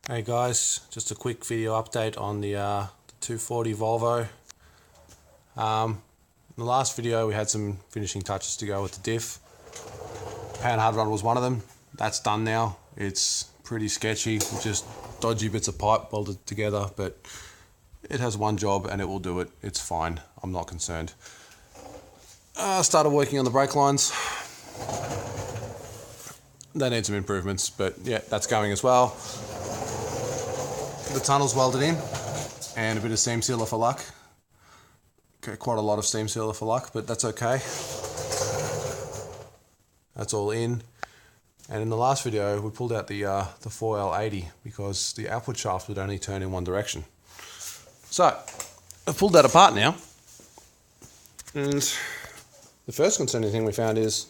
Hey guys, just a quick video update on the 240 Volvo. In the last video we had some finishing touches to go with the diff. Pan hard rod was one of them. That's done now. It's pretty sketchy, just dodgy bits of pipe bolted together, but it has one job and it will do it. It's fine, I'm not concerned. Started working on the brake lines. They need some improvements, but yeah, that's going as well. The tunnel's welded in and a bit of seam sealer for luck. Okay, quite a lot of seam sealer for luck, but that's okay. That's all in. And in the last video we pulled out the 4L80 because the output shaft would only turn in one direction. So I've pulled that apart now, and the first concerning thing we found is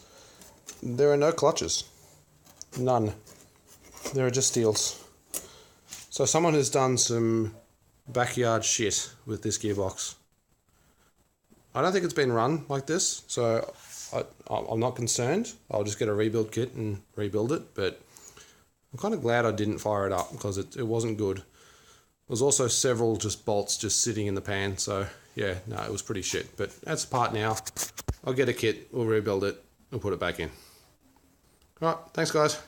there are no clutches. None. There are just steels. So someone has done some backyard shit with this gearbox. I don't think it's been run like this, so I'm not concerned. I'll just get a rebuild kit and rebuild it, but I'm kind of glad I didn't fire it up because it wasn't good. There's also several just bolts just sitting in the pan, so yeah, no, it was pretty shit. But that's apart now. I'll get a kit, we'll rebuild it, and put it back in. Alright, thanks guys.